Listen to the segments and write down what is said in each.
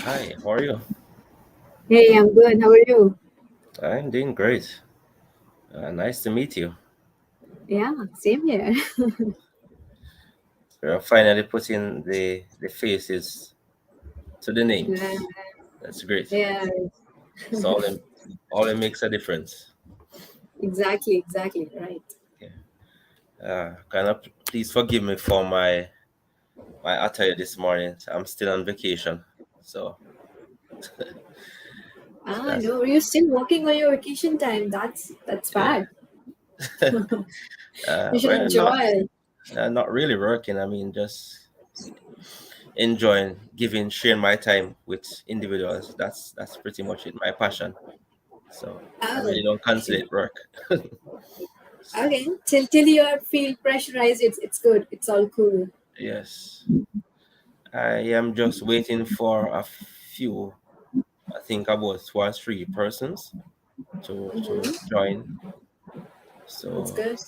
Hi, how are you? Hey, I'm good. How are you? I'm doing great. Nice to meet you. Yeah, same here. We're finally putting the faces to the Yeah, names. That's great. yeah, It's all it makes a difference. exactly, right. Okay. Can I please forgive me for my attire this morning? I'm still on vacation, so that's No, you're still working on your vacation time. That's yeah. bad. You should Well, enjoy. not really working. I mean, just enjoying sharing my time with individuals. That's pretty much it. My passion. So I Oh, really don't consider okay. it work. Okay. Till you feel pressurized, it's good. It's all cool. Yes, I am just waiting for a few. I think about two or three persons to Mm-hmm. join. That's So good.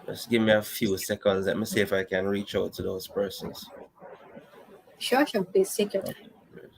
just give me a few seconds. Let me see if I can reach out to those persons. Sure. Please take your time. Okay. Great.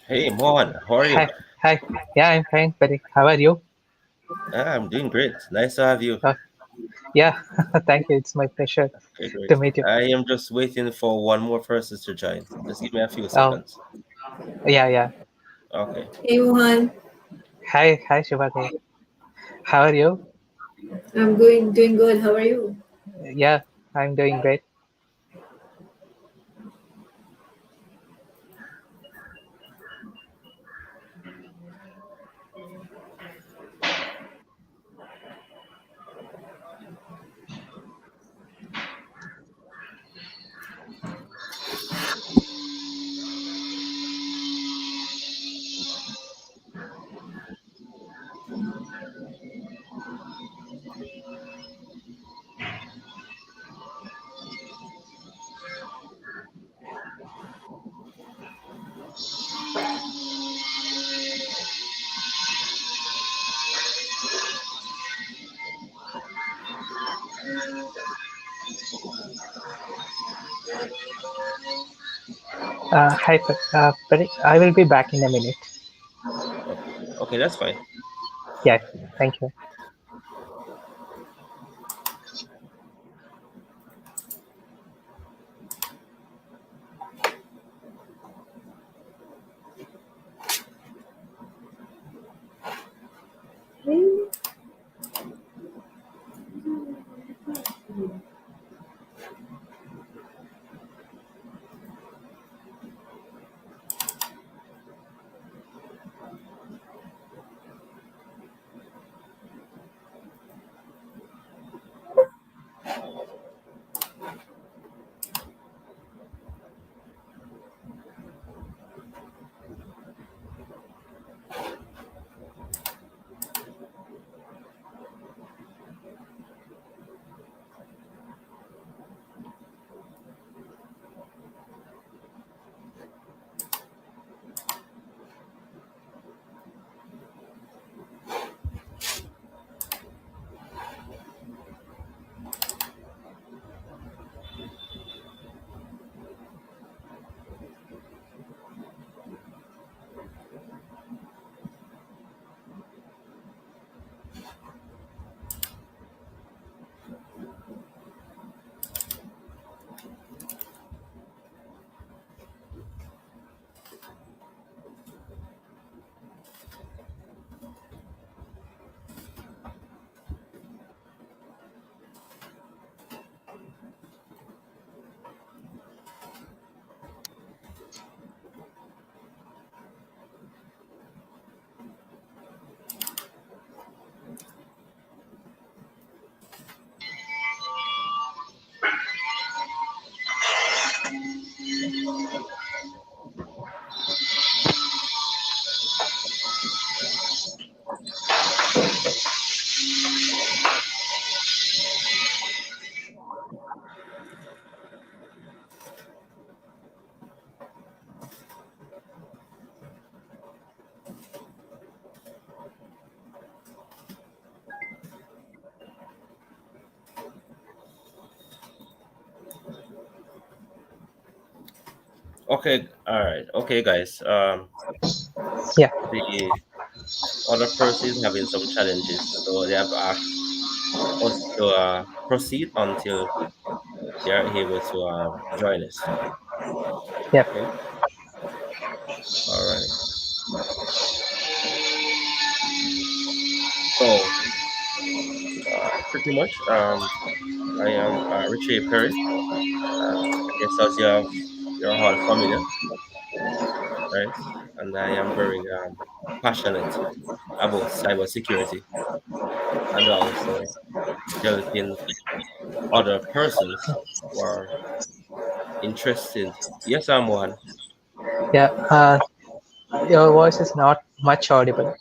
Hey, Mohan, how are you? Hi, hi. Yeah, I'm fine, buddy. How are you? I'm doing great. Nice to have you. Uh, yeah, thank you. It's my pleasure Okay, great. to meet you. I am just waiting for one more person to join. Just give me a few Oh, seconds. yeah. Okay. Hey, Mohan. Hi, Shubhake. How are you? I'm doing good. How are you? Yeah, I'm doing great. Hi, buddy. I will be back in a minute. Okay. Okay, that's fine. Yeah, thank you. Okay, all right. Okay, guys. Yeah, The other person is having some challenges, so they have asked us to proceed until they are able to join us. yeah, Okay. All right. So, pretty much, I am Richie Perry. I guess as you're all familiar, right? And I am very passionate about cybersecurity and also helping other persons who are interested. Yes, I'm one. yeah. Your voice is not much audible.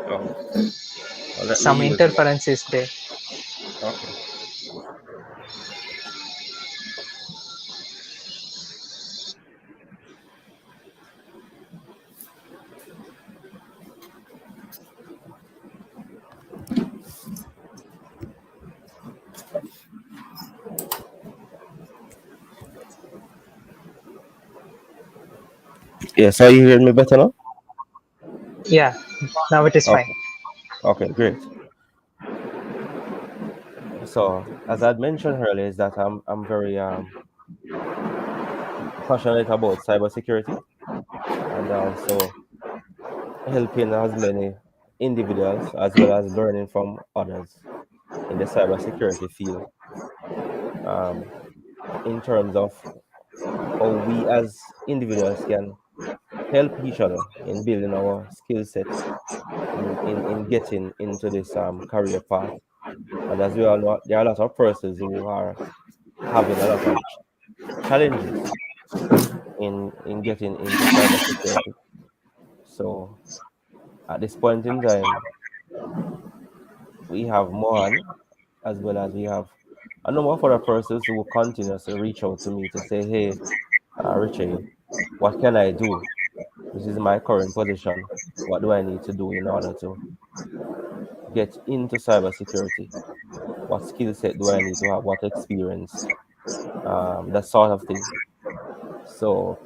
Oh, well, let me Some use my. interference is there. Okay. Yeah, so you hear me better now? Yeah, now it is fine. Okay. Okay, great. So as I'd mentioned earlier, is that I'm very passionate about cybersecurity and also helping as many individuals as well as learning from others in the cybersecurity field, um, in terms of how we as individuals can help each other in building our skill set in getting into this career path. And as we all know, there are a lot of persons who are having a lot of challenges in getting into cybersecurity. So at this point in time, we have Mohan as well as we have a number of other persons who will continuously reach out to me to say, hey, Richie, what can I do? This is my current position. What do I need to do in order to get into cybersecurity? What skill set do I need to have? What experience? That sort of thing. So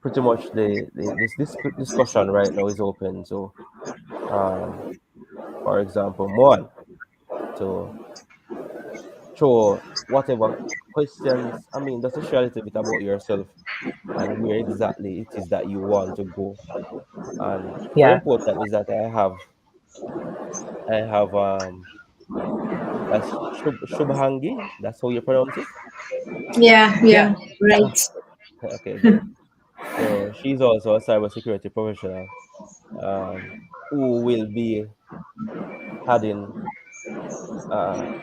pretty much this discussion right now is open to, um, for example, Mohan to throw whatever questions. I mean, just to share a little bit about yourself and where exactly it is that you want to go. And very Yeah, important is that I have that's Shubhangi. That's how you pronounce it. Yeah, yeah, yeah, uh, right. Okay, good. So she's also a cybersecurity professional, who will be adding uh,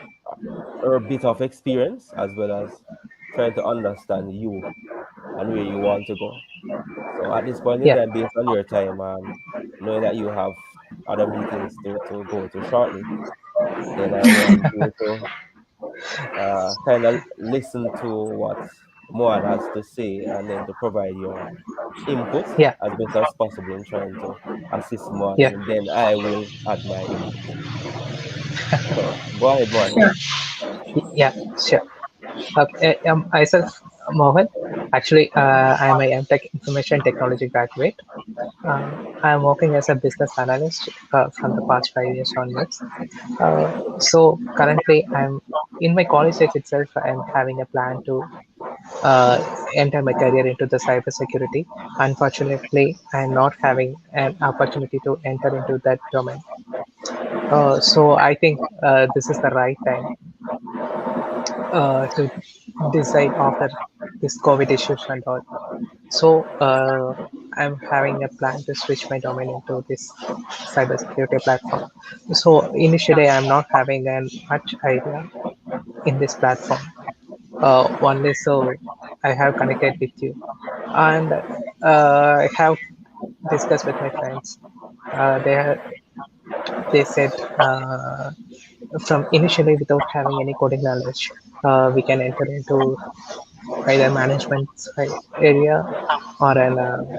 her bit of experience as well as trying to understand you and where you want to go. So at this point in yeah, time, based on your time, knowing that you have other meetings to go to shortly, then I want you to kind of listen to what Moan has to say and then to provide your input yeah, as best as possible in trying to assist Moan, yeah, and then I will add my input. So go ahead, Moan. Sure. yeah, sure. Myself, Mohan. Actually, I'm a MTech Information Technology graduate. I'm working as a business analyst from the past 5 years onwards. So currently, I'm in my college days itself. I'm having a plan to uh, enter my career into the cybersecurity. Unfortunately, I'm not having an opportunity to enter into that domain. So I think this is the right time to decide after this COVID issues and all. So I'm having a plan to switch my domain into this cybersecurity platform. So initially, I'm not having an much idea in this platform. Only so I have connected with you, and I have discussed with my friends. They said from initially without having any coding knowledge, we can enter into either management area or an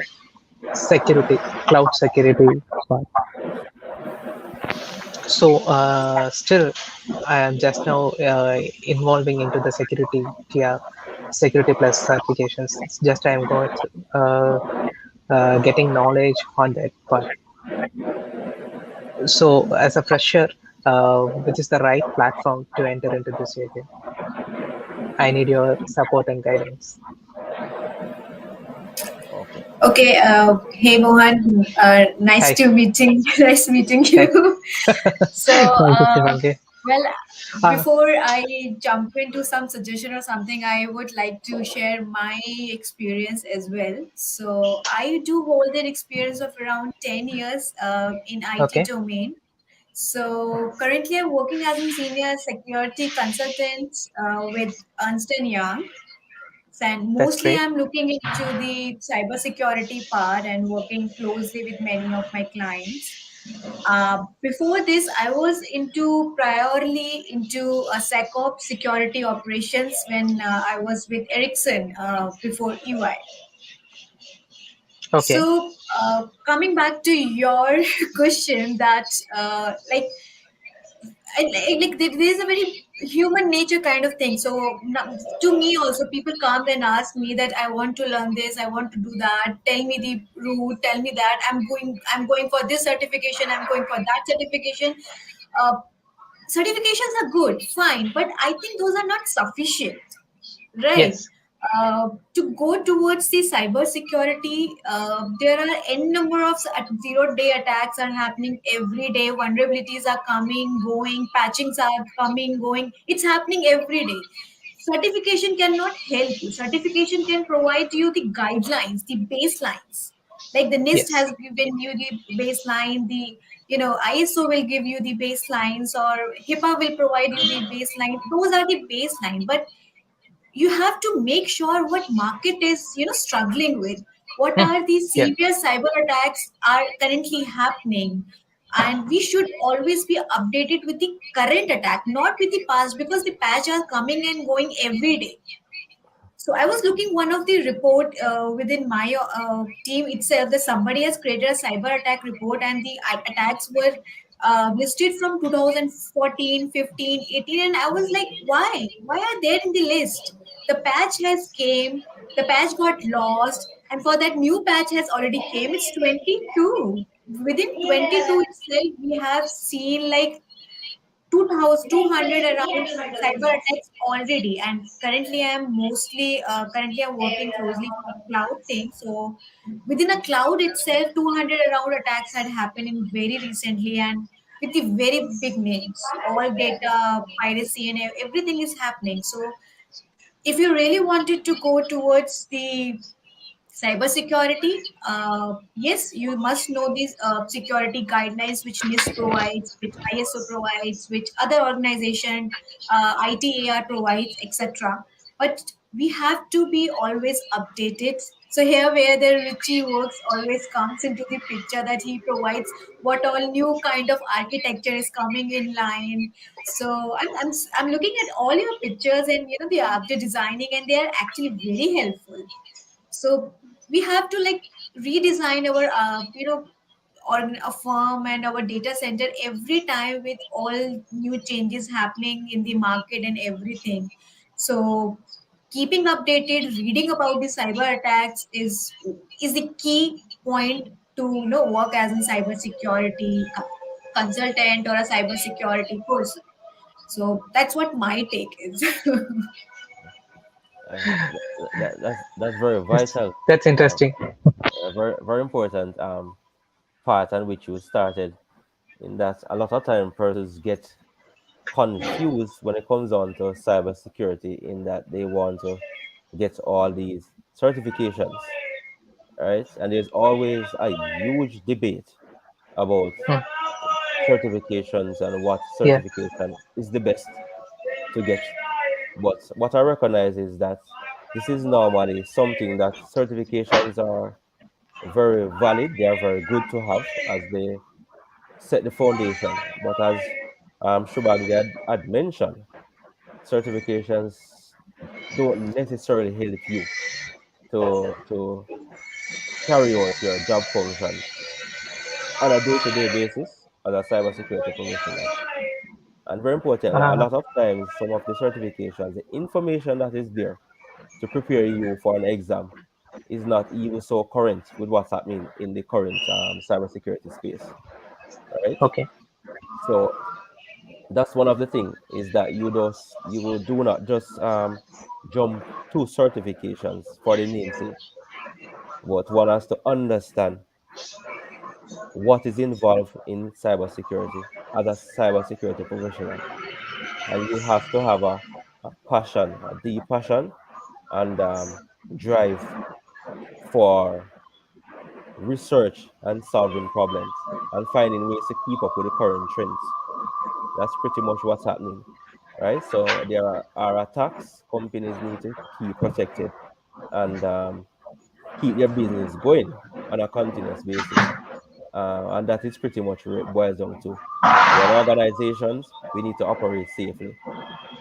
security, cloud security part. So still, I am just now involving into the security tier. security plus certifications. It's just I'm going through, getting knowledge on that part. So, as a fresher, which is the right platform to enter into this area? I need your support and guidance. Okay. Okay. Hey Mohan, nice Hi, to meeting. Nice meeting hi. you. So, Thank you, Shivangi. well, Uh, before I jump into some suggestion or something, I would like to share my experience as well. So, I do hold an experience of around 10 years in IT okay, domain. So, currently, I'm working as a senior security consultant with Ernst& and Young. And that's mostly, great. I'm looking into the cybersecurity part and working closely with many of my clients. Before this, I was into priorly into a SecOps security operations when I was with Ericsson before EY. Okay, So coming back to your question, that there's a very human nature kind of thing. So to me also, people come and ask me that I want to learn this, I want to do that. Tell me the route. Tell me that I'm going for this certification. I'm going for that certification. Uh, Certifications are good, fine, but I think those are not sufficient, right? yes, To go towards the cyber security, there are n number of zero-day attacks are happening every day. Vulnerabilities are coming, going, patchings are coming, going. It's happening every day. Certification cannot help you. Certification can provide you the guidelines, the baselines. Like the NIST yes, has given you the baseline, the ISO will give you the baselines, or HIPAA will provide you the baseline. Those are the baseline, but you have to make sure what market is struggling with, what hmm, are these yeah, severe cyber attacks are currently happening, and we should always be updated with the current attack, not with the past, because the patch are coming and going every day. So I was looking one of the report within my team itself, that somebody has created a cyber attack report, and the attacks were listed from 2014, 15, 18, and I was like, why are they in the list? The patch has came, the patch got lost, and for that new patch has already came. It's 22. Within 22 itself, we have seen like 2,200 around cyber attacks already, and currently I'm working closely for a cloud thing. So within a cloud itself, 200 around attacks had happened in very recently, and with the very big names, all data piracy and everything is happening. So if you really wanted to go towards the cybersecurity, yes, you must know these security guidelines which NIST provides, which ISO provides, which other organization, ITAR provides, etc. But we have to be always updated. So here, where the Richie works always comes into the picture, that he provides what all new kind of architecture is coming in line. So I'm looking at all your pictures, and they are update designing, and they are actually very helpful. So we have to like redesign our a firm and our data center every time, with all new changes happening in the market and everything. So keeping updated, reading about the cyber attacks is the key point to work as a cybersecurity consultant or a cybersecurity person. So that's what my take is. That's very that's vital, that's um, interesting. very very important part on which you started. In that, a lot of time persons get confused when it comes on to cybersecurity, in that they want to get all these certifications, right? And there's always a huge debate about Hmm, certifications and what yeah, certification is the best to get. But what I recognize is that this is normally something that certifications are very valid, they are very good to have as they set the foundation. But as Shubhang had mentioned, certifications don't necessarily help you to carry out your job functions on a day-to-day basis as a cybersecurity professional. And very importantly, a uh, lot of times, some of the certifications, the information that is there, to prepare you for an exam is not even so current with what's happening in the current cybersecurity space, right? Okay. So that's one of the thing is that you do not just jump to certifications for the namesake, but one has to understand what is involved in cybersecurity as a cybersecurity professional, and you have to have a passion, a deep passion, and drive for research and solving problems and finding ways to keep up with the current trends. That's pretty much what's happening, right? So there are attacks. Companies need to keep protected and keep their business going on a continuous basis. And that is pretty much where it boils down to. When organizations, we need to operate safely.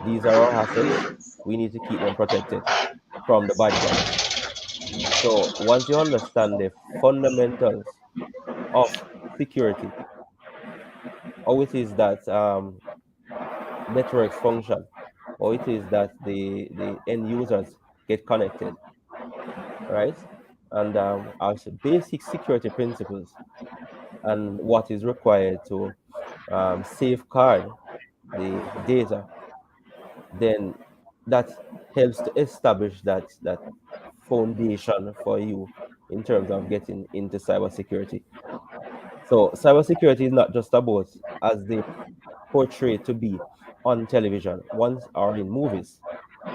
These are our assets. We need to keep them protected from the bad guys. So once you understand the fundamentals of security, how it is that networks function, how it is that the end users get connected, right? And as basic security principles and what is required to safeguard the data, then that helps to establish that foundation for you in terms of getting into cybersecurity. So cybersecurity is not just about as they portray to be on television once or in movies.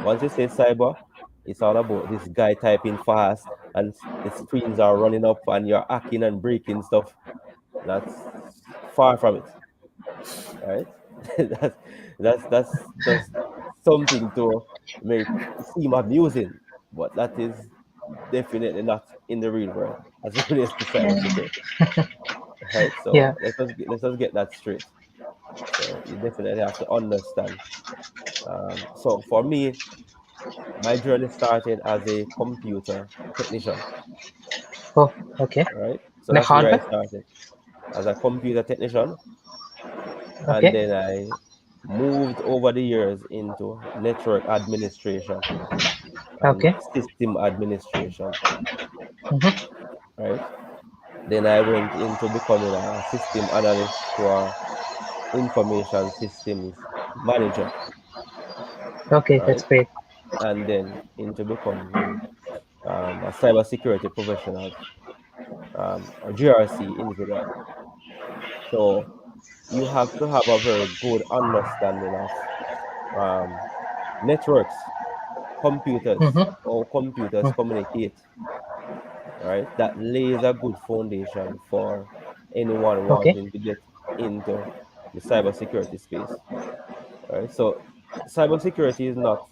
Once you say cyber, it's all about this guy typing fast and the screens are running up and you're hacking and breaking stuff. That's far from it, right? that's that's just something to make seem amusing, but that is definitely not in the real world as it relates to cybersecurity, right? Yeah. So let us get that straight. So you definitely have to understand. So for me, my journey started as a computer technician, Oh, okay. right? So In a that's where I hardware? started as a computer technician, and Okay. then I moved over the years into network administration and Okay. system administration, Mm-hmm. right? Then I went into becoming a system analyst to a information systems manager, Okay, right? that's great. And then into becoming a cybersecurity professional, a GRC individual. So you have to have a very good understanding of um, networks, computers, Mm-hmm. how computers Mm. communicate, right? That lays a good foundation for anyone Okay. wanting to get into the cybersecurity space, right? So cybersecurity is not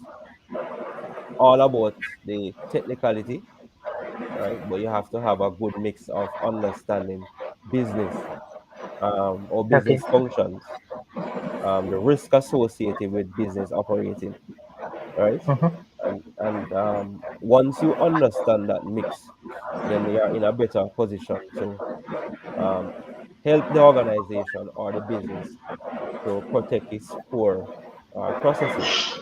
all about the technicality, right? But you have to have a good mix of understanding business or Okay. business functions, the risk associated with business operating, right? Mm-hmm. And once you understand that mix, then you are in a better position to um, help the organization or the business to protect its core processes.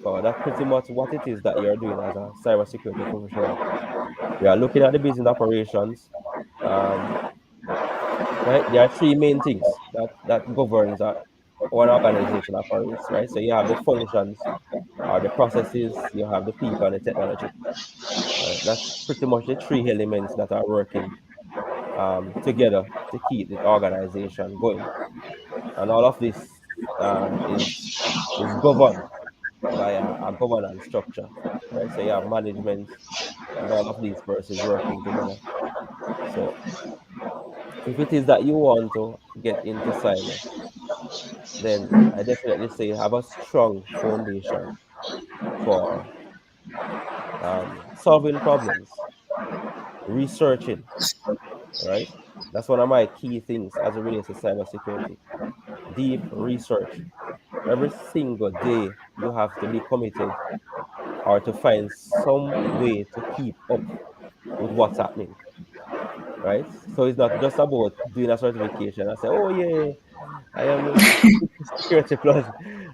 So that's pretty much what it is that you're doing as a cybersecurity professional. You are looking at the business operations. Um, right, there are three main things that governs how an organization operates. Right, so you have the functions, or the processes. You have the people and the technology. Right, that's pretty much the three elements that are working together to keep the organization going. And all of this is governed by a governance structure, right? So you have management and all of these persons working together. So if it is that you want to get into cyber, then I definitely say have a strong foundation for solving problems, researching, right? That's one of my key things as it relates to cybersecurity. Deep research. Every single day, you have to be committed or to find some way to keep up with what's happening, right? So it's not just about doing a certification and say, oh, yeah, I am a security plus,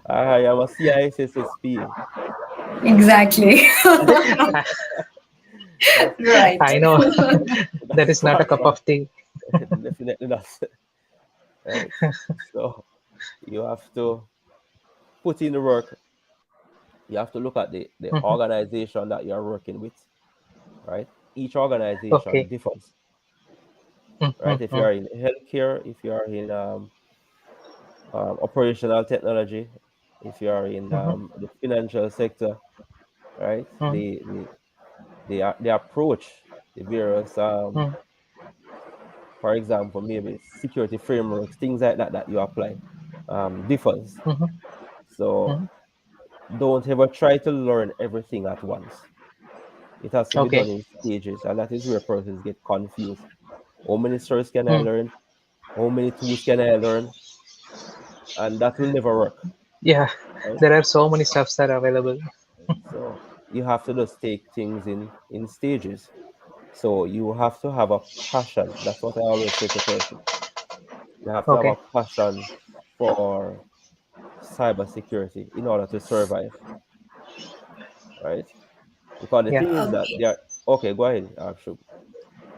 I am a CISSP. Exactly. That's Right. I know that that's is not a far cup from of tea. definitely not. Right. So you have to put in the work. You have to look at the Mhm. organization that you're working with, right? Each Okay. organization differs, right? If you Mm-hmm. are in healthcare, if you are in operational technology, if you are in Mm-hmm. the financial sector, right? Mm-hmm. The approach, the various Mm-hmm. for example, maybe security frameworks, things like that that you apply, differs. So Mm-hmm. don't ever try to learn everything at once. It has to be Okay. done in stages, and that is where persons get confused. How many stories can I Mm. learn? How many tools can I learn? And that will never work, Yeah, right? there are so many stuffs that are available. So you have to just take things in stages. So you have to have a passion. That's what I always say to persons. You have to have a Okay. passion for cybersecurity in order to survive, right? Because the Yeah. thing is that Okay. they are okay. Go ahead, Shub.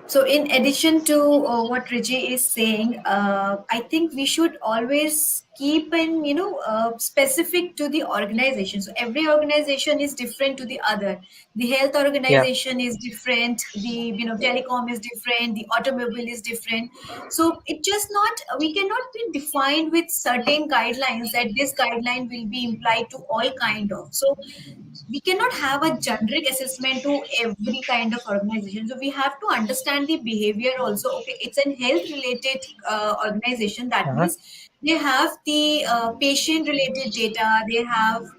So, in addition to what Reggie is saying, I think we should always keep in, specific to the organization. So, every organization is different to the other. The health Yeah. organization is different. The telecom is different. The automobile is different. So, it just not we cannot be defined with certain guidelines that this guideline will be implied to all kind of. So, we cannot have a generic assessment to every kind of organization, so we have to understand the behavior also. Okay, it's a health related organization, that Uh-huh. means they have the patient related data,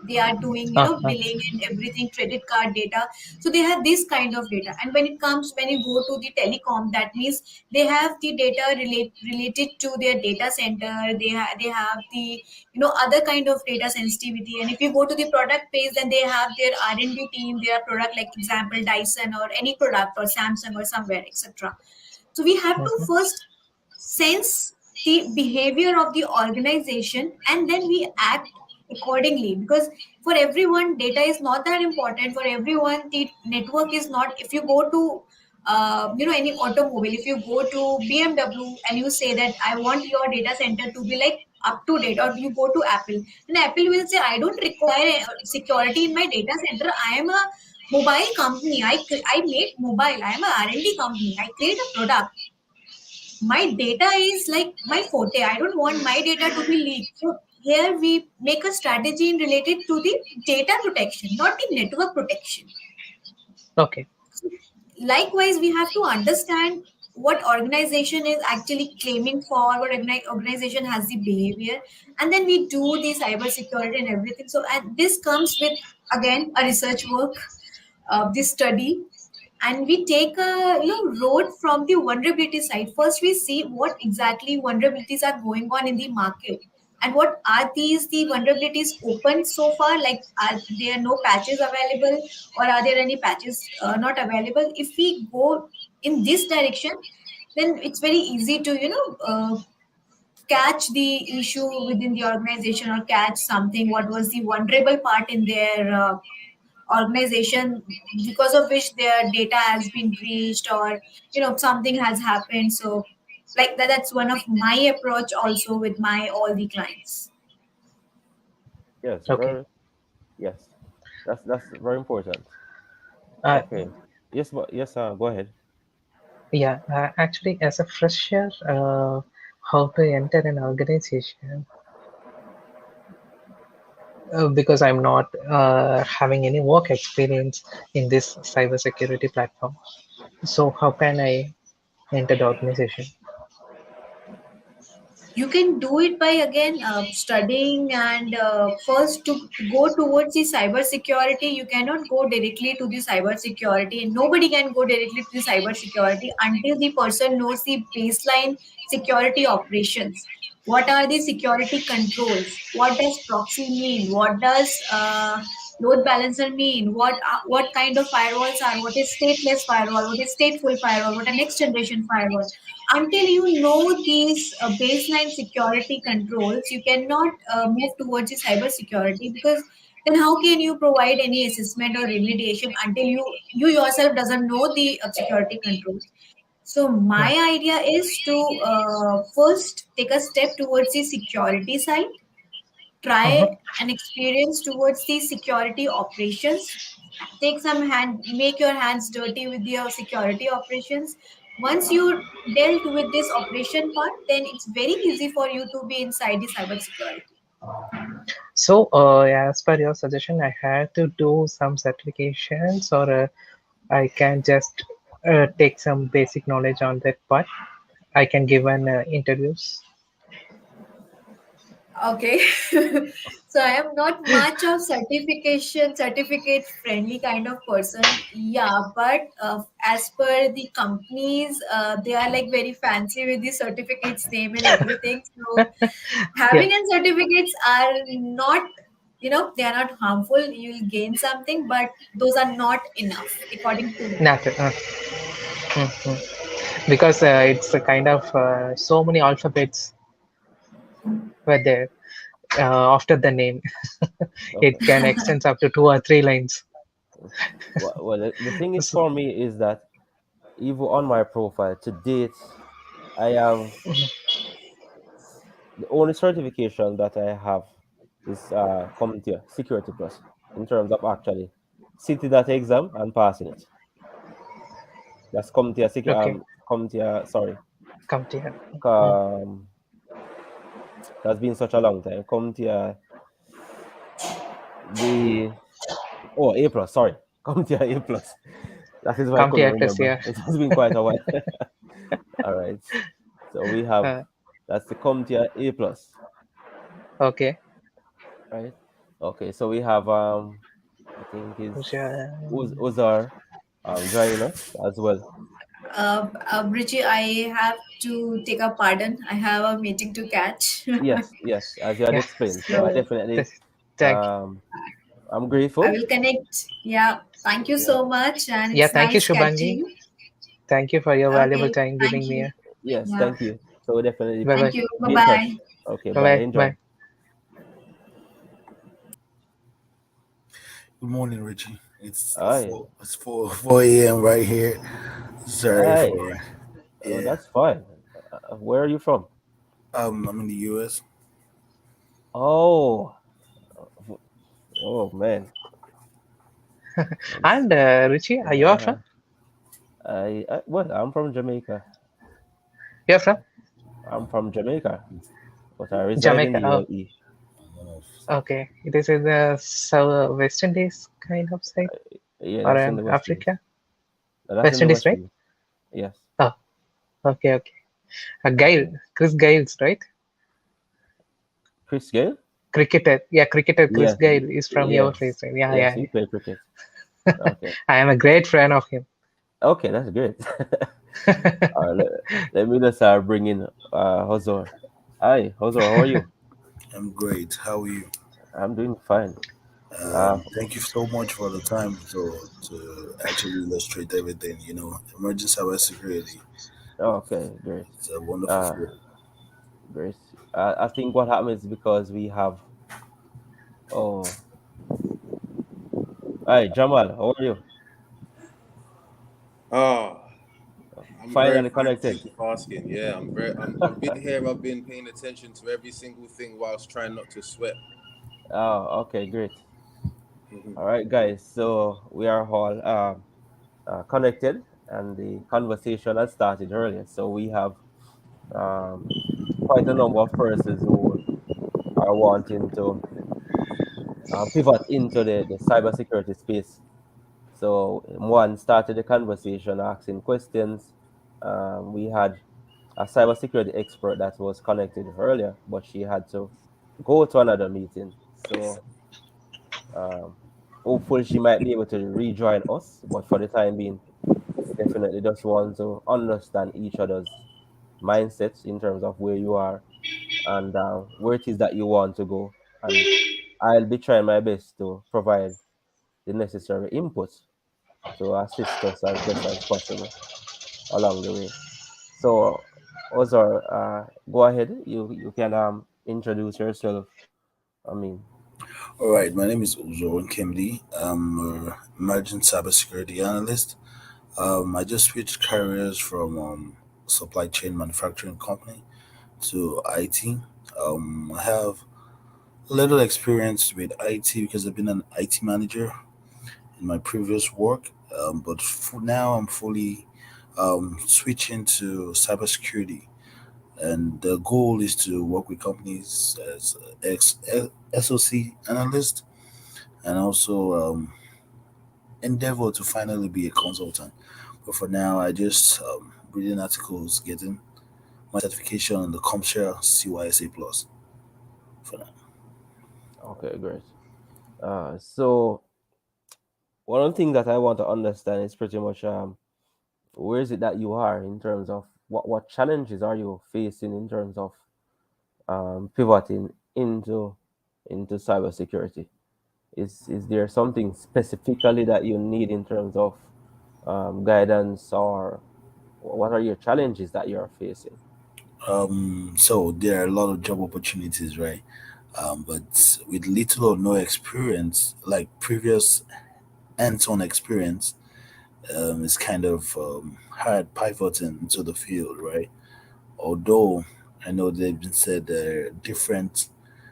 they are doing Uh-huh. billing and everything, credit card data. So they have this kind of data. And when you go to the telecom, that means they have the data related to their data center. They have the other kind of data sensitivity. And if you go to the product page, then they have their R&D team, their product, like example Dyson or any product, or Samsung or somewhere, etc. So we have to Mhm. first sense the behavior of the organization, and then we act accordingly. Because for everyone, data is not that important. For everyone, the network is not. If you go to any automobile, if you go to BMW and you say that I want your data center to be like up to date, or you go to Apple, and Apple will say I don't require security in my data center. I am a mobile company. I make mobile. I am a R&D company. I create a product. My data is like my forte. I don't want my data to be leaked. So here we make a strategy in related to the data protection, not the network protection. Okay. So likewise, we have to understand what organization is actually claiming for, what organization has the behavior, and then we do the cyber security and everything. So and this comes with, again, a research work, this study. And we take a road from the vulnerability side. First we see what exactly vulnerabilities are going on in the market, and what are these the vulnerabilities open so far, like are there no patches available, or are there any patches not available. If we go in this direction, then it's very easy to catch the issue within the organization, or catch something, what was the vulnerable part in their organization, because of which their data has been breached, or something has happened. So like that's one of my approach also with my all the clients. Yes, Okay. very yes. That's very important. Uh, Okay. Yes, but yes, go ahead. yeah. Actually, as a fresher, how to enter an organization? Because I'm not having any work experience in this cybersecurity platform. So how can I enter the organization? You can do it by, again, studying. And first, to go towards the cyber security, you cannot go directly to the cyber security, and nobody can go directly to the cyber security until the person knows the baseline security operations. What are the security controls? What does proxy mean? What does load balancer mean? What kind of firewalls are? What is stateless firewall? What is stateful firewall? What a next generation firewall? Until you know these baseline security controls, you cannot move towards the cyber security. Because then how can you provide any assessment or remediation until you yourself doesn't know the security controls? So my Mm. idea is to first take a step towards the security side, try Mhm. an experience towards the security operations, take some hand, make your hands dirty with your security operations. Once you dealt with this operation part, then it's very easy for you to be inside the cyber security. So, as per your suggestion, I had to do some certifications, or I can just take some basic knowledge on that part. I can give an interviews. Okay. So I am not much of certificate friendly kind of person. Yeah, but as per the companies, they are like very fancy with the certificates name and everything. So Yeah, having and certificates are not, they are not harmful. You'll gain something, but those are not enough according to me. nothing. Because it's a kind of so many alphabets were there after the name. Okay. It can extend up to 2 or 3 lines. Well, the thing is So, for me is that even on my profile to date, I have the only certification that I have is Community Security Plus in terms of actually sitting that exam and passing it. That's okay, Community sorry. come to here. Mm. Um, that's been such a long time. Community the A plus, sorry. Community A plus. That is why I Come to couldn't here plus remember. here. It has been quite a while. All right. So we have Uh, that's the CompTIA A plus, okay. right? Okay, so we have I think is Ja- Uzar joining us as well. Richie, I have to take a pardon. I have a meeting to catch. Yes, yes, as you had Yeah. explained. So I So definitely This, thank. I'm I grateful. will connect. Yeah. Thank you Yeah. so much. And Yeah. it's Thank you, nice Shubhangi. catching. Thank you for your valuable Okay. time Thank giving me. you. Yes, Yeah. thank you. So definitely Bye Thank bye. you. Bye be in bye. touch. Okay, Bye bye. bye. Enjoy. Bye. Good morning, Richie. It's Aye. 4 a.m. right here. Sorry Aye. for Oh, yeah. that's fine. Where are you from? I'm in the U.S. Oh, oh man. It's, And Richie, are you uh, from? well, I'm from Jamaica. You're from I'm from Jamaica, but I reside in Jamaica. the Oh, UAE. okay. It is in the south West Indies kind of side, Yeah, or that's in the West Indies. Africa. That's in West the Indies, West right? Indies. Yes. Oh, okay, okay. Gail, Yeah. Chris Giles, right? Chris Gale? Cricketer. Yeah, cricketer Chris Yes. Gayle is from your Yes. place, right? Yeah, Yes. yeah, He yeah. played cricket. Okay. I am a great fan of him. Okay, that's great. Let me just bring in Hozor. Hi, Hozor. How are you? I'm great. How are you? I'm doing fine. Uh, Thank you so much for the time to actually illustrate everything. Emerging cybersecurity. okay, great. It's a wonderful Uh, field. great. I think what happens is because we have. Oh, hi, Jamal. How are you? Ah, I'm very Finally fine. connected. Thank you for asking. Yeah, I'm very. I've been here. I've been paying attention to every single thing whilst trying not to sweat. Oh, okay, great. Mhm. All right, guys. So we are all connected, and the conversation has started earlier. So we have um, quite a number of persons who are wanting to pivot into the cybersecurity space. So one started the conversation asking questions. We had a cybersecurity expert that was connected earlier, but she had to go to another meeting. So um, hopefully she might be able to rejoin us. But for the time being, we definitely just want to understand each other's mindsets in terms of where you are and where it is that you want to go. And I'll be trying my best to provide the necessary input to assist us as best as possible along the way. So, Ozar, go ahead. You can introduce yourself. I mean, All right, my name is Uzo Kemdi. I'm a emerging cybersecurity analyst. I just switched careers from supply chain manufacturing company to IT. I have little experience with IT because I've been an IT manager in my previous work, but for now I'm fully switching to cybersecurity, and the goal is to work with companies as SOC analyst and also endeavor to finally be a consultant. But for now, I just reading articles, getting my certification on the CompShare CYSA Plus for now. Okay, great. So one of the things that I want to understand is pretty much where is it that you are in terms of what challenges are you facing in terms of pivoting into cybersecurity? Is there something specifically that you need in terms of guidance, or what are your challenges that you're facing? So there are a lot of job opportunities, right? But with little or no experience, like previous hands-on experience, it's kind of hard pivoting into the field, right? Although I know they've been said there are different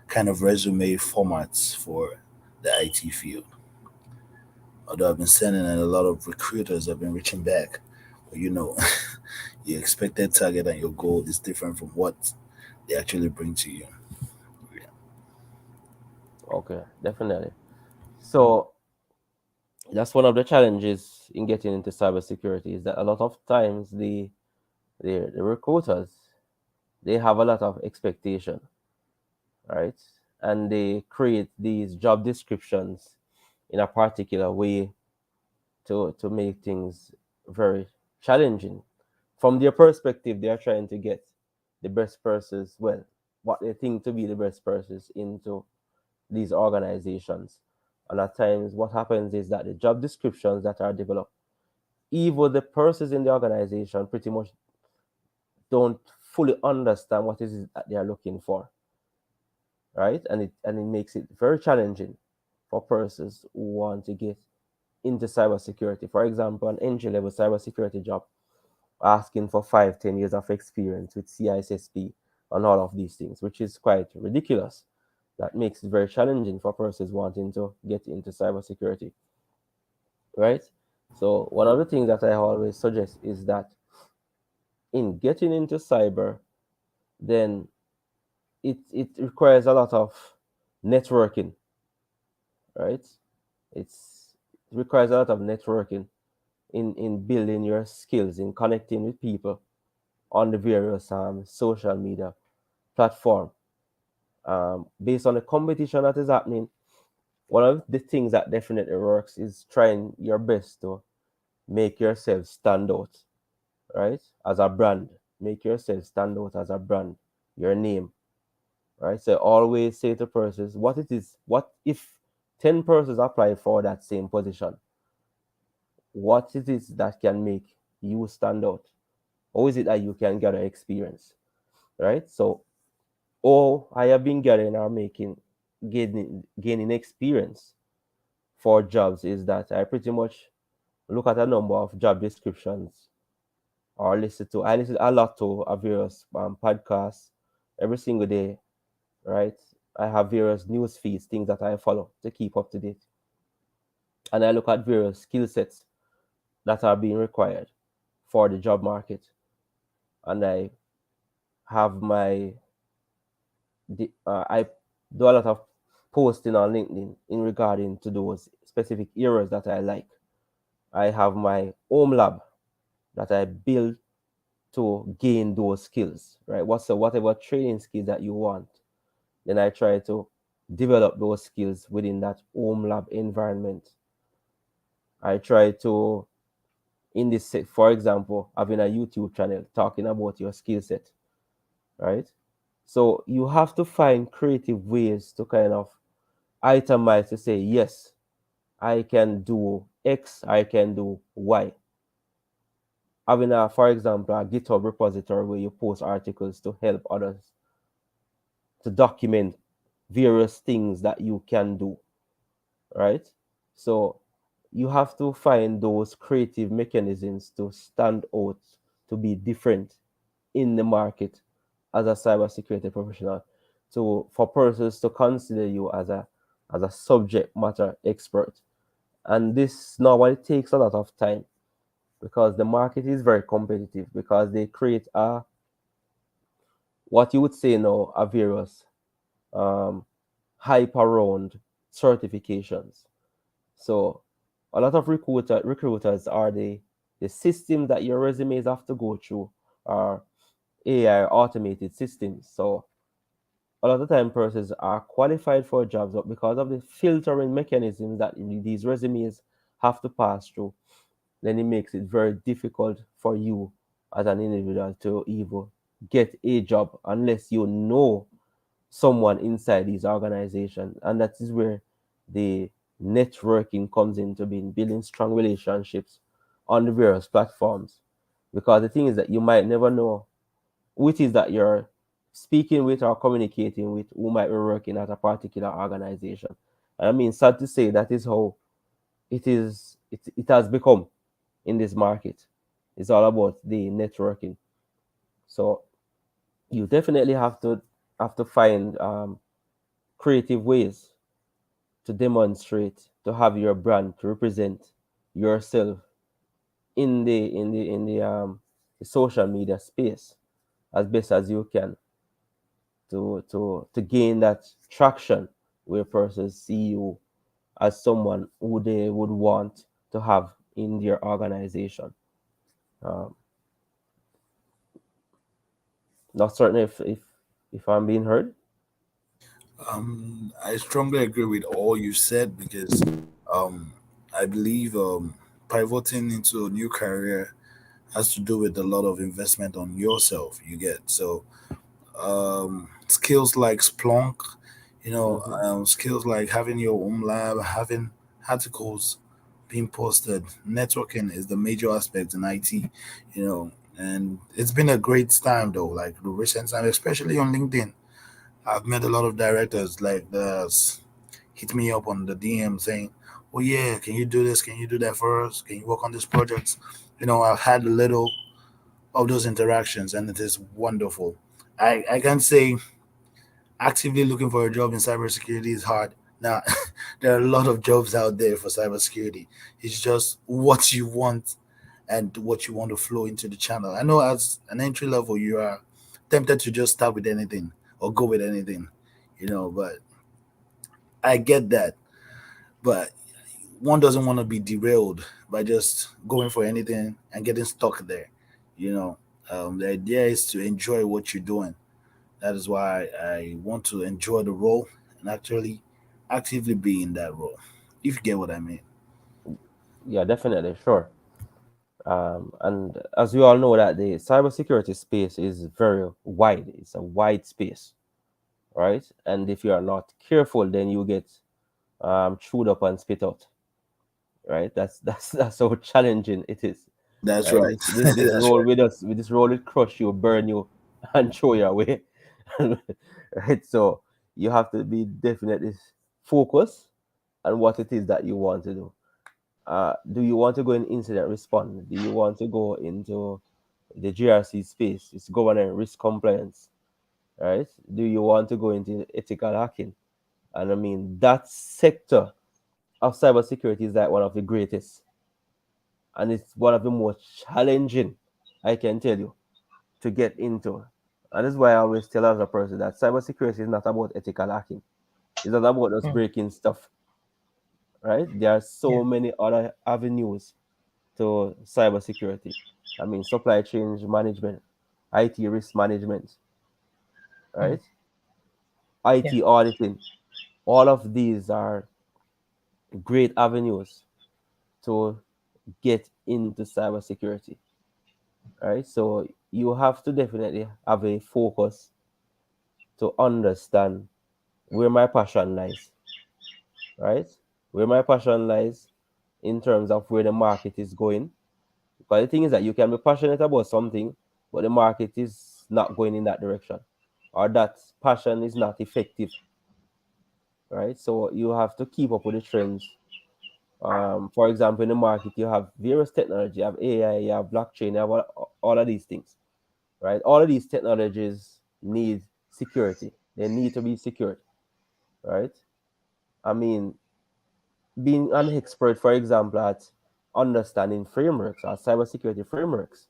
kind of resume formats for the IT field. Although I've been sending and a lot of recruiters have been reaching back, but your expected target and your goal is different from what they actually bring to you. Yeah. Okay, definitely. So that's one of the challenges in getting into cybersecurity, is that a lot of times the recruiters, they have a lot of expectation, right? And they create these job descriptions in a particular way to make things very challenging. From their perspective, they are trying to get the best persons, well, what they think to be the best persons into these organizations. And at times, what happens is that the job descriptions that are developed, even the persons in the organization pretty much don't fully understand what it is that they are looking for, right? And it makes it very challenging for persons who want to get into cybersecurity. For example, an entry level cybersecurity job asking for 5, 10 years of experience with CISSP and all of these things, which is quite ridiculous. That makes it very challenging for persons wanting to get into cybersecurity, right? So one of the things that I always suggest is that in getting into cyber, then it requires a lot of networking, right? It requires a lot of networking in building your skills, in connecting with people on the various social media platform. Based on the competition that is happening, one of the things that definitely works is trying your best to make yourself stand out, right? As a brand, make yourself stand out as a brand, your name, right? So always say to persons what it is, what if 10 persons apply for that same position, what it is that can make you stand out? How is it that you can gather experience, right? So all I have been getting or making gaining experience for jobs is that I pretty much look at a number of job descriptions, or I listen a lot to various podcasts every single day, right? I have various news feeds, things that I follow to keep up to date. And I look at various skill sets that are being required for the job market. And I have I do a lot of posting on LinkedIn in regarding to those specific areas that I like. I have my home lab that I build to gain those skills, right? Whatever training skills that you want, then I try to develop those skills within that home lab environment. I try to, in this set, for example, having a YouTube channel talking about your skill set, right? So you have to find creative ways to kind of itemize to say, yes, I can do X, I can do Y. Having a, for example, a GitHub repository where you post articles to help others to document various things that you can do, right? So you have to find those creative mechanisms to stand out, to be different in the market as a cybersecurity professional, to for persons to consider you as a subject matter expert. And this normally takes a lot of time because the market is very competitive because they create a what you would say now a various um, hype around certifications. So a lot of recruiters are the system that your resumes have to go through are AI automated systems. So a lot of time persons are qualified for jobs, but because of the filtering mechanisms that these resumes have to pass through, then it makes it very difficult for you as an individual to even get a job unless you know someone inside these organizations. And that is where the networking comes into being, building strong relationships on the various platforms. Because the thing is that you might never know who it is that you're speaking with or communicating with who might be working at a particular organization. And I mean, sad to say, that is how it has become in this market. It's all about the networking. So you definitely have to find creative ways to demonstrate, to have your brand, to represent yourself the social media space as best as you can to gain that traction where persons see you as someone who they would want to have in their organization. Um, Not certain if I'm being heard. I strongly agree with all you said because I believe pivoting into a new career has to do with a lot of investment on yourself. You get so skills like Splunk, Hmm. skills like having your own lab, having articles being posted. Networking is the major aspect in IT, and it's been a great time though, like the recent time, especially on LinkedIn. I've met a lot of directors like hit me up on the DM saying, "Oh yeah, can you do this? Can you do that for us? Can you work on this project?" I've had a little of those interactions, and it is wonderful. I can say actively looking for a job in cybersecurity is hard. Now, there are a lot of jobs out there for cybersecurity. It's just what you want and what you want to flow into the channel. I know as an entry level, you are tempted to just start with anything or go with anything, but I get that. But one doesn't want to be derailed by just going for anything and getting stuck there. You know, the idea is to enjoy what you're doing. That is why I want to enjoy the role and actually actively be in that role. If you get what I mean. Yeah, definitely, sure. And as we all know, that the cybersecurity space is very wide. It's a wide space, right? And if you are not careful, then you get chewed up and spit out, right? That's how challenging it is, That's right? right. This That's role right. with us, with this role will crush you, burn you, and throw you away, right? So you have to be definitely focused on what it is that you want to do. Do you want to go in incident response? Do you want to go into the GRC space? It's governance risk compliance, right? Do you want to go into ethical hacking? And I mean, that sector of cybersecurity is like one of the greatest, and it's one of the most challenging, I can tell you, to get into. And that's why I always tell other person that cybersecurity is not about ethical hacking. It's not about us Mm, breaking stuff, right? There are yeah. so many other avenues to cybersecurity. I mean, supply chain management, IT risk management, Mm, right? yeah. IT auditing. All of these are great avenues to get into cybersecurity, right? So you have to definitely have a focus to understand where my passion lies, right? Where my passion lies in terms of where the market is going. Because the thing is that you can be passionate about something, but the market is not going in that direction, or that passion is not effective, right? So you have to keep up with the trends. For example, in the market, you have various technology, you have AI, you have blockchain, you have all of these things, right? All of these technologies need security. They need to be secured, right? I mean, being an expert, for example, at understanding frameworks or cybersecurity frameworks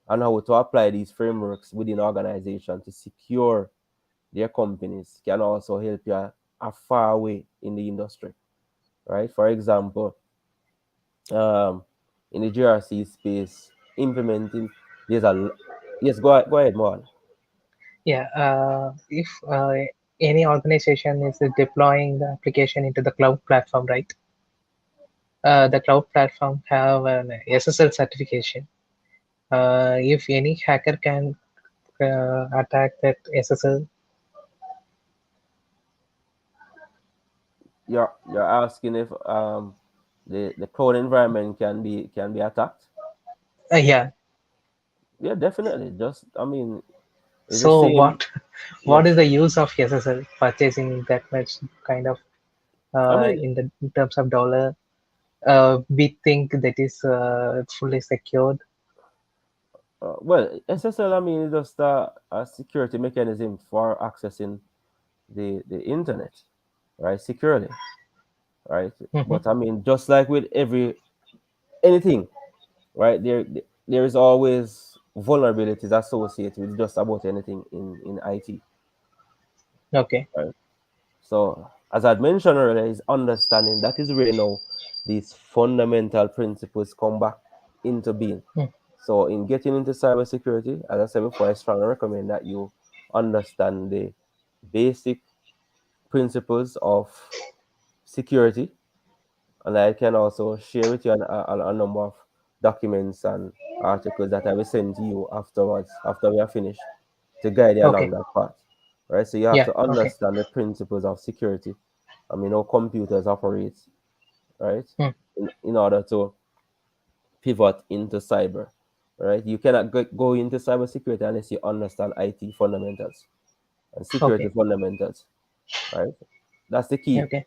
and how to apply these frameworks within organization to secure their companies can also help you a far way in the industry, right? For example, um, in the GRC space, implementing there's yes, go ahead, Mohan. Yeah, if any organization is deploying the application into the cloud platform, right? The cloud platform have an SSL certification. If any hacker can attack that SSL, You're asking if the cloud environment can be attacked. yeah. Yeah, definitely. Just I mean, it's the So same. what is Yes, the use of SSL purchasing that much kind of I mean, in terms of dollar? We think that is fully secured. well, SSL, I mean, is just a security mechanism for accessing the internet, right? Securely, right? Hmm. But I mean, just like with anything, right? There is always vulnerabilities associated with just about anything in IT, Okay, right? So, as I'd mentioned earlier, is understanding that is where now these fundamental principles come back into being. mm, So, in getting into cybersecurity, as I said before, I strongly recommend that you understand the basic principles of security, and I can also share with you a number of documents and articles that I will send to you afterwards, after we are finished, to guide you along okay, that path. Right? So you have yeah, to okay, understand the principles of security. I mean, how computers operate, right? mm, In order to pivot into cyber, right? You cannot go into cybersecurity unless you understand IT fundamentals and security okay, fundamentals, right? That's the key okay,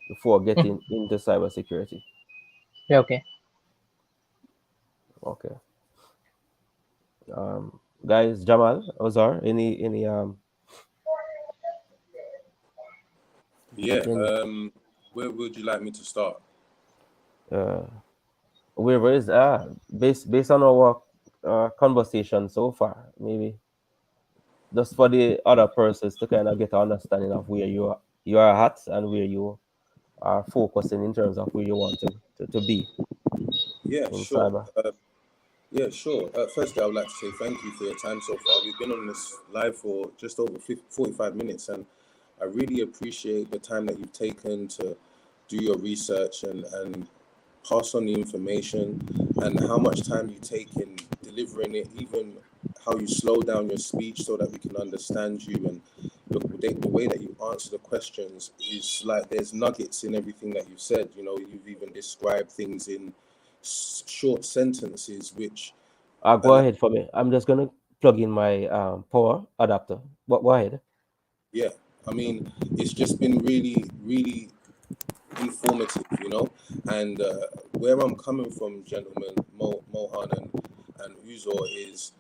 before mm, getting into cybersecurity. yeah, okay. Okay. Guys, Jamal, Ozar, Yeah. any Where would you like me to start? uh where is based on our conversation so far, maybe just for the other persons to kind of get an understanding of where you are at and where you are focusing in terms of where you want to be Yeah, in sure. cyber. Yeah, sure. Firstly, I would like to say thank you for your time so far. We've been on this live for just over 45 minutes, and I really appreciate the time that you've taken to do your research and pass on the information, and how much time you take in delivering it, even how you slow down your speech so that we can understand you. And the way that you answer the questions is like there's nuggets in everything that you've said. You know, you've even described things in short sentences, which, Go ahead for me. I'm just gonna plug in my power adapter. Go ahead. yeah, I mean, it's just been really, really informative, you know. And where I'm coming from, gentlemen, Mohan and Uzor, is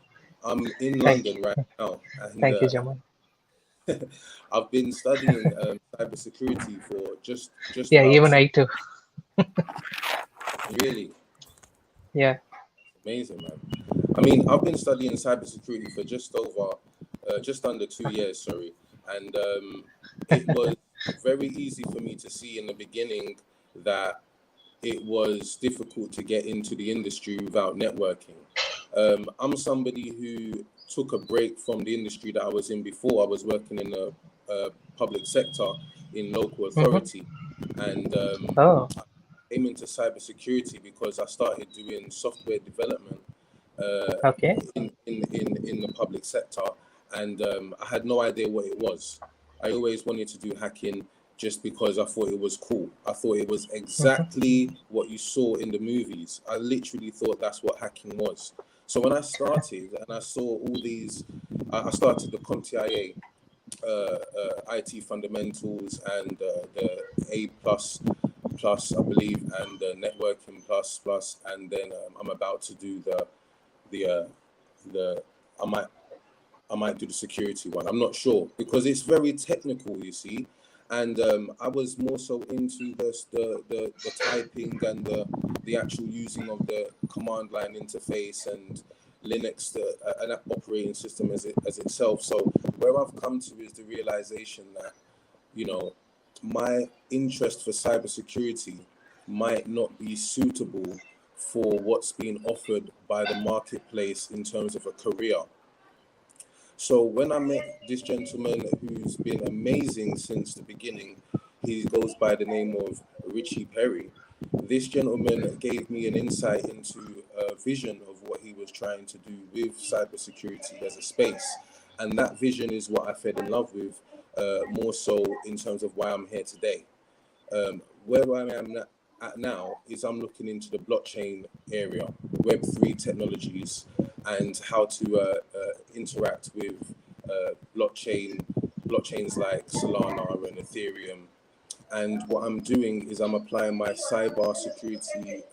I'm in Thank London you, right now, and thank you, Jamal. I've been studying cybersecurity for just Yeah, about even I too. really Yeah, amazing, man. I mean, I've been studying cybersecurity for just under 2 years, sorry, and it was very easy for me to see in the beginning that it was difficult to get into the industry without networking. I'm somebody who took a break from the industry that I was in before. I was working in the public sector in local mm-hmm. authority, and Oh, came into cybersecurity because I started doing software development uh, okay, in the public sector, and I had no idea what it was. I always wanted to do hacking just because I thought it was cool. I thought it was mm-hmm. exactly what you saw in the movies. I literally thought that's what hacking was. So when I started and I saw all these, I started the CompTIA IT fundamentals and the A plus, I believe, and the networking plus, and then I'm about to do the the I might I might do the security one. I'm not sure because it's very technical, you see. And I was more so into the typing and the actual using of the command line interface and Linux, an operating system as itself. So where I've come to is the realization that you know my interest for cybersecurity might not be suitable for what's being offered by the marketplace in terms of a career. So when I met this gentleman who's been amazing since the beginning, he goes by the name of Richie Perry. This gentleman gave me an insight into a vision of what he was trying to do with cybersecurity as a space. And that vision is what I fell in love with, more so in terms of why I'm here today. Where I am at now is I'm looking into the blockchain area, Web3 technologies, and how to interact with blockchains like Solana and Ethereum. And what I'm doing is I'm applying my cyber security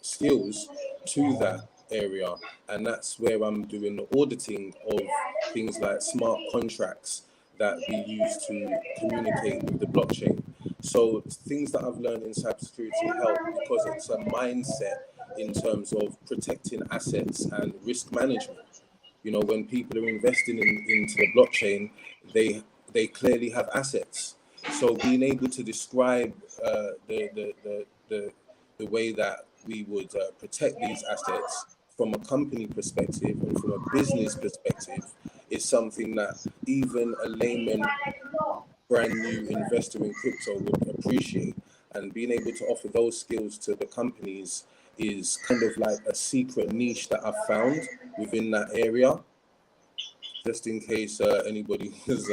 skills to that area, and that's where I'm doing the auditing of things like smart contracts that we use to communicate with the blockchain. So things that I've learned in cybersecurity help because it's a mindset in terms of protecting assets and risk management. When people are investing into the blockchain, they clearly have assets. So being able to describe the way that we would protect these assets from a company perspective and from a business perspective is something that even a layman brand new investor in crypto would appreciate. And being able to offer those skills to the companies is kind of like a secret niche that I've found within that area. Just in case anybody was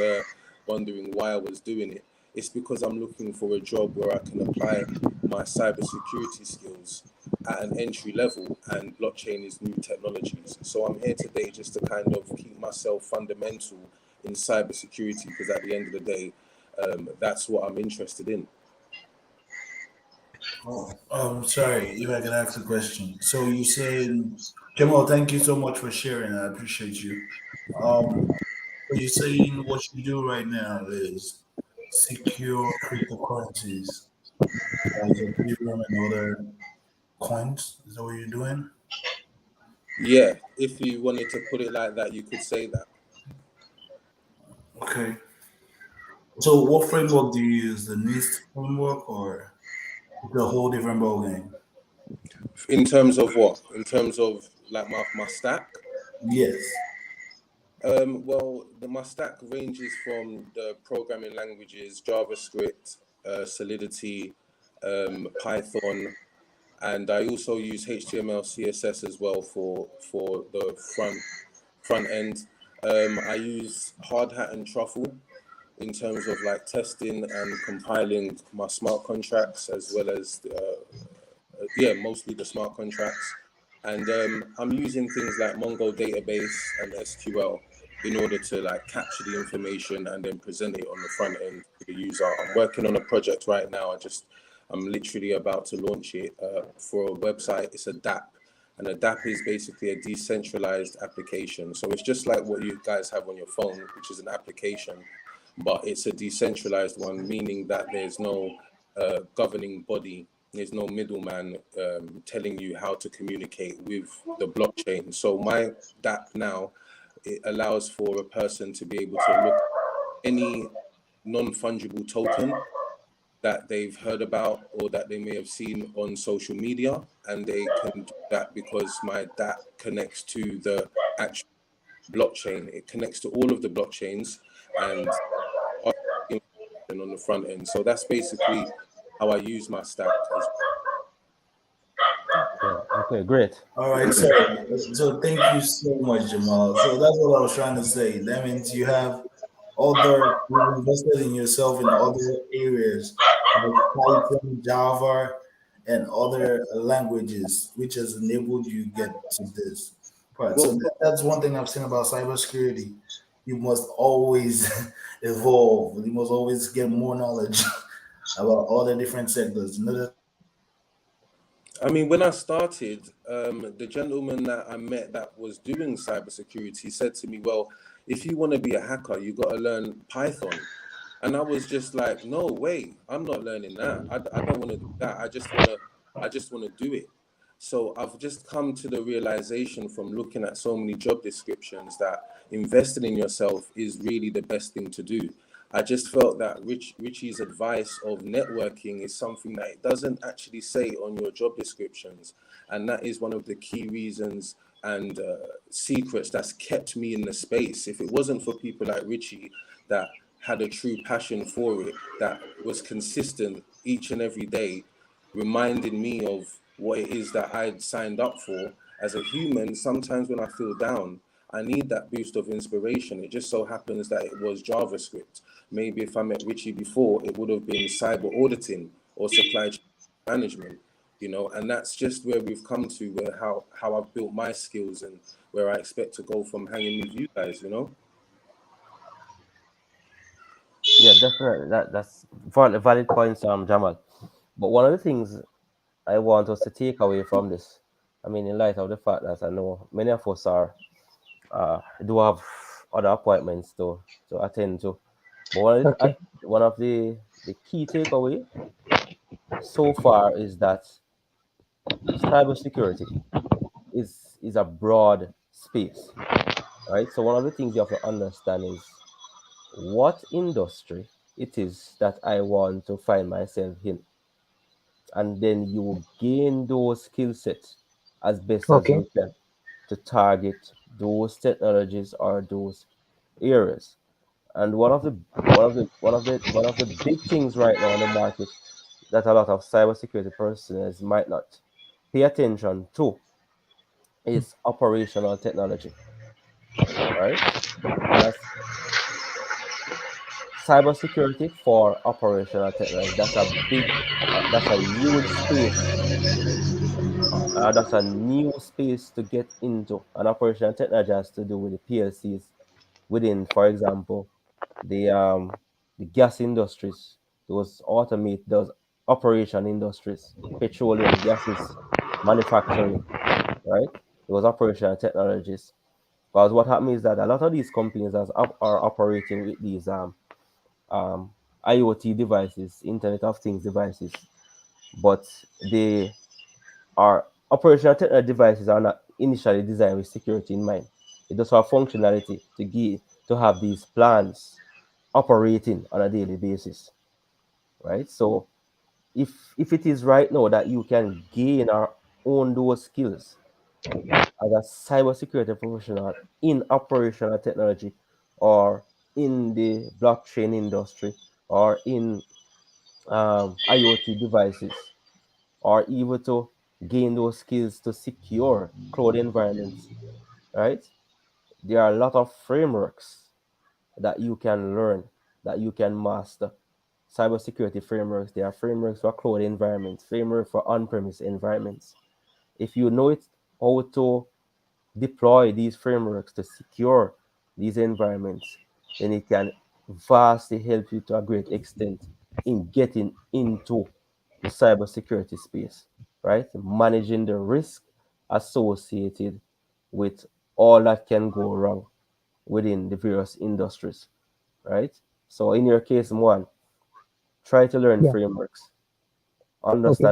wondering why I was doing it, it's because I'm looking for a job where I can apply my cybersecurity skills at an entry level, and blockchain is new technologies. So I'm here today just to kind of keep myself fundamental in cybersecurity because at the end of the day, that's what I'm interested in. Oh, sorry, if I can ask a question. So you said, Jamal, thank you so much for sharing. I appreciate you. So you're saying what you do right now is secure cryptocurrencies like Ethereum and other coins. Is that what you're doing? Yeah, if you wanted to put it like that, you could say that. Okay. So what framework do you use? The NIST framework or the whole different ballgame? In terms of what? In terms of like my stack? Yes. Well, my stack ranges from the programming languages, JavaScript, Solidity, Python, and I also use HTML, CSS as well for the front end. I use Hard Hat and Truffle in terms of like testing and compiling my smart contracts as well as yeah, mostly the smart contracts. And I'm using things like Mongo database and SQL in order to like capture the information and then present it on the front end to the user. I'm working on a project right now. I'm literally about to launch it for a website. It's a DApp, and a DApp is basically a decentralized application. So it's just like what you guys have on your phone, which is an application, but it's a decentralized one, meaning that there's no governing body, there's no middleman telling you how to communicate with the blockchain. So my DApp now, it allows for a person to be able to look at any non-fungible token that they've heard about or that they may have seen on social media, and they can do that because my DApp connects to the actual blockchain. It connects to all of the blockchains and on the front end. So that's basically how I use my stack. Yeah. Okay. Great. All right, so thank you so much, Jamal. So that's what I was trying to say. That means you've invested in yourself in other areas like Python, Java, and other languages, which has enabled you get to this part. So Well, that's one thing I've seen about cybersecurity. you must always evolve. You must always get more knowledge about all the different sectors. Not just I mean, when I started, the gentleman that I met that was doing cybersecurity said to me, "Well, if you want to be a hacker, you got to learn Python." And I was just like, "No way, I'm not learning that. I don't want to do that. I just want to do it." So I've just come to the realization from looking at so many job descriptions that investing in yourself is really the best thing to do. I just felt that Richie's advice of networking is something that it doesn't actually say on your job descriptions, and that is one of the key reasons and secrets that's kept me in the space. If it wasn't for people like Richie that had a true passion for it, that was consistent each and every day, reminding me of what it is that I'd signed up for. As a human, sometimes when I feel down, I need that boost of inspiration. It just so happens that it was JavaScript. Maybe if I met Richie before, it would have been cyber auditing or supply chain management, and that's just where we've come to, where how I've built my skills and where I expect to go from hanging with you guys. Yeah, definitely. That's valid points, Jamal. But one of the things I want us to take away from this, I mean, in light of the fact that I know many of us are do have other appointments to attend to, but Okay. one of the key takeaway so far is that cybersecurity is a broad space, right? So one of the things you have to understand is what industry it is that I want to find myself in, and then you gain those skill sets as best as Okay. you can to target those technologies or those areas. And one of the big things right now in the market that a lot of cybersecurity personnel might not pay attention to is operational technology, right? And that's cybersecurity for operational technology. That's a huge space. That's a new space to get into. And operational technology has to do with the PLCs within, for example, the gas industries, those operation industries, petroleum, gases, manufacturing, right? Those operational technologies. Because what happens is that a lot of these companies are operating with these um, IoT devices, Internet of Things devices, but they are operational devices are not initially designed with security in mind. It does have functionality to have these plans operating on a daily basis, right? So if it is right now that you can gain or own those skills as a cybersecurity professional in operational technology or in the blockchain industry or in IoT devices, or even to gain those skills to secure cloud environments, right? There are a lot of frameworks that you can learn, that you can master. Cybersecurity frameworks, there are frameworks for cloud environments, framework for on-premise environments. If you know it, how to deploy these frameworks to secure these environments, then it can vastly help you to a great extent in getting into the cybersecurity space, right? Managing the risk associated with all that can go wrong within the various industries, right? So in your case, one, try to learn Yeah. frameworks, Okay.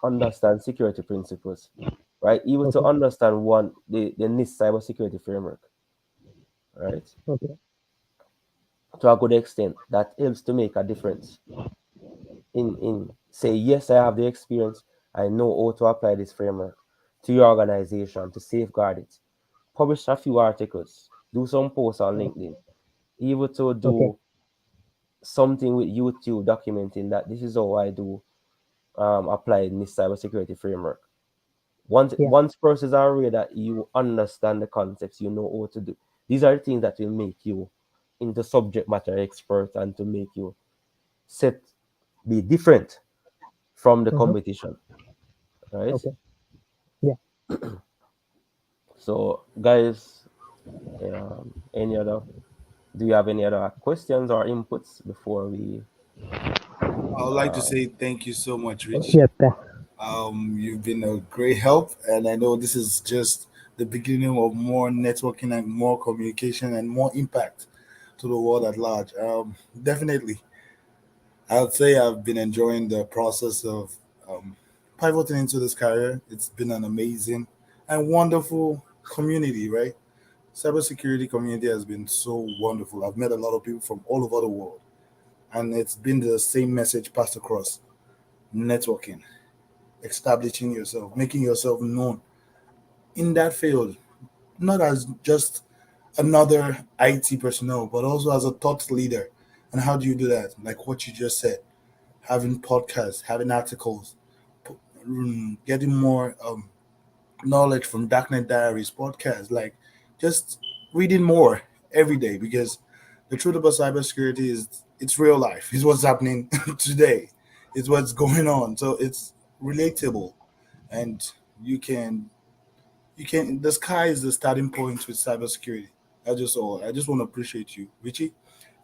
understand security principles, right? Even to Okay. understand the NIST cybersecurity framework, right? Okay. To a good extent, that helps to make a difference. In say, yes, I have the experience, I know how to apply this framework to your organization to safeguard it. Publish a few articles, do some posts on LinkedIn, even to Okay. do something with YouTube documenting that this is how I do apply this cybersecurity framework. Yeah. Once persons are aware that you understand the concepts, you know what to do. These are the things that will make you into subject matter expert and to make you set be different from the Mm-hmm. competition, right? Okay. Yeah. So, guys, any other? Do you have any other questions or inputs before we? I would like to say thank you so much, Richie. Yeah, You've been a great help, and I know this is just the beginning of more networking and more communication and more impact to the world at large. Definitely, I would say I've been enjoying the process of um, pivoting into this career. It's been an amazing and wonderful community, right? Cybersecurity community has been so wonderful. I've met a lot of people from all over the world, and it's been the same message passed across: networking, establishing yourself, making yourself known in that field, not as just another IT personnel, but also as a thought leader. And how do you do that? Like what you just said, having podcasts, having articles, getting more knowledge from Darknet Diaries podcast, like just reading more every day, because the truth about cybersecurity is it's real life. It's what's happening today. It's what's going on. So it's relatable, and you can the sky is the starting point with cybersecurity. That's just all. I just want to appreciate you, Richie,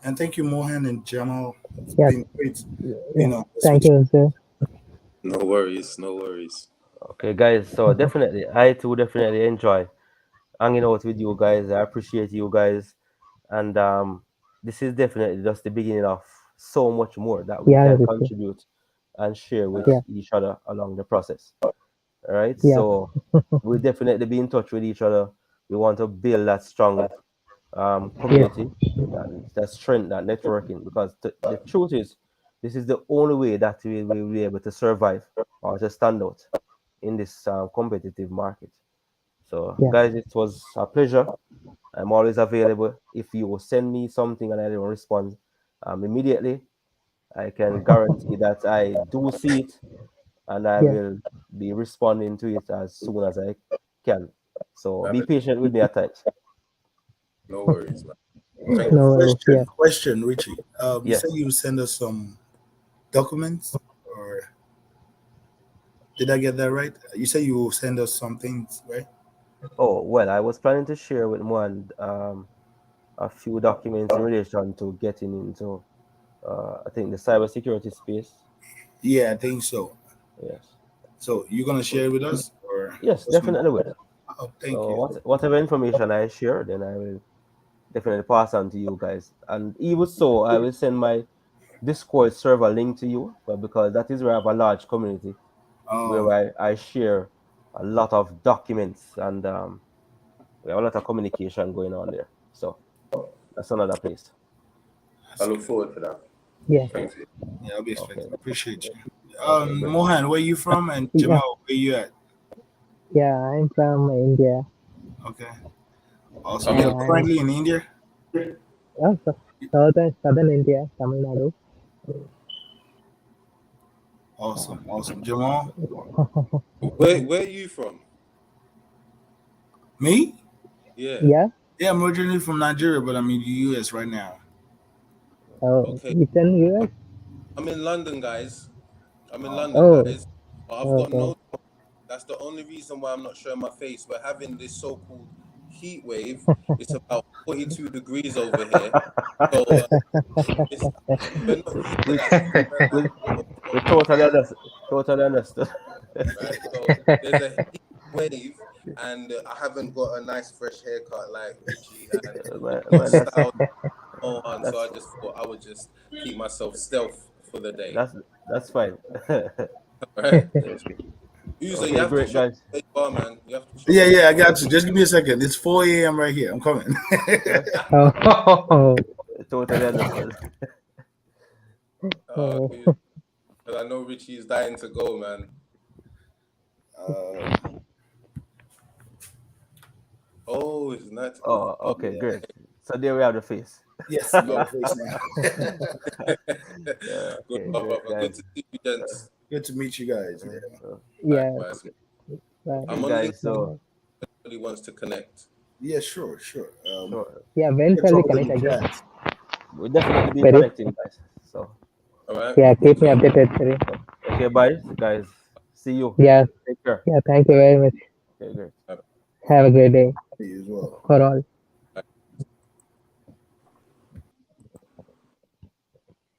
and thank you, Mohan and Jamal. It's yeah, been great yeah. being on this Thank with you. you, sir. No worries, no worries. Okay, guys. So definitely, I too definitely enjoy hanging out with you guys. I appreciate you guys, and this is definitely just the beginning of so much more that we Yeah, can Rishi. contribute and share with Yeah, each other along the process. All right. yeah, So we'll definitely be in touch with each other. We want to build that strong yeah, community, that strength, that networking, because the truth is, this is the only way that we will be able to survive or to stand out in this competitive market. So, yeah, guys, it was a pleasure. I'm always available. If you send me something and I don't respond immediately, I can guarantee that I do see it and I yeah. will be responding to it as soon as I can. So be Fabulous. patient with me at times. No worries, man. Thank No you. worries. Yeah, Question, Richie. You said Yes. you would send us some documents, or did I get that right? You said you will send us some things, right? Oh, well, I was planning to share with one a few documents in relation to getting into, I think, the cybersecurity space. Yeah, I think so. Yes. So you're gonna share it with us, or Yes, what's going definitely on? will. Oh, thank So you. whatever information I share, then I will definitely pass on to you guys. And even so, I will send my Discord server link to you, but because that is where I have a large community where Oh, I share a lot of documents and we have a lot of communication going on there. So that's another place. I that's look good. forward to that. yeah, Thank you. Yeah, I'll be Okay. expecting. Appreciate you. Okay, great. Mohan, where you from, and yeah, Jamal, where you at? yeah. I'm from India. Okay, awesome. I'm in You're I'm currently in India. also southern India, Tamil Nadu. Awesome, awesome. Jamal, where are you from? me? Yeah. Yeah. Yeah, I'm originally from Nigeria, but I'm in the US right now. Oh, Okay. it's in US. I'm in London, guys. I'm in London, Oh, guys. But I've got okay. no. That's the only reason why I'm not showing my face. We're having this so-called heat wave. It's about 42 degrees over here. So it's we're not used to we that. We're we like, whoa, we whoa, whoa, totally understand. Totally understood. right? So there's a heat wave, and I haven't got a nice fresh haircut like Richie, and got Man, style on. So I that's just thought I would just keep myself stealth for the day. that's that's fine. All right. Yes. User, you Okay, have to great show me guys. where you are, man. You have to show Yeah, me where yeah, I you are. got you. Just give me a second. It's 4 a.m. right here. I'm coming. Yes, Oh, totally understood. oh, Good. 'Cause I know Richie is dying to go, man. um, Oh, it's not. Oh, Oh, okay, yeah. great. So there we have the face. Yes, you got okay. a face now. Good, Okay, my great brother. Good guys. to see you, gents. Good to meet you guys. Yeah. yeah. Likewise. Bye. Okay, I'm on LinkedIn. guys. So Bye. If anybody wants to connect. Yeah, sure, sure. sure, Yeah. You When can shall we drop it in connect the again? chat. we'll definitely be Very. connecting, guys. So All right. Yeah. Keep me So, updated, Siri. okay, bye, guys. See you. Yeah. Take care. Yeah. Thank you very much. Okay, great. uh, Have a great day You as well. for all.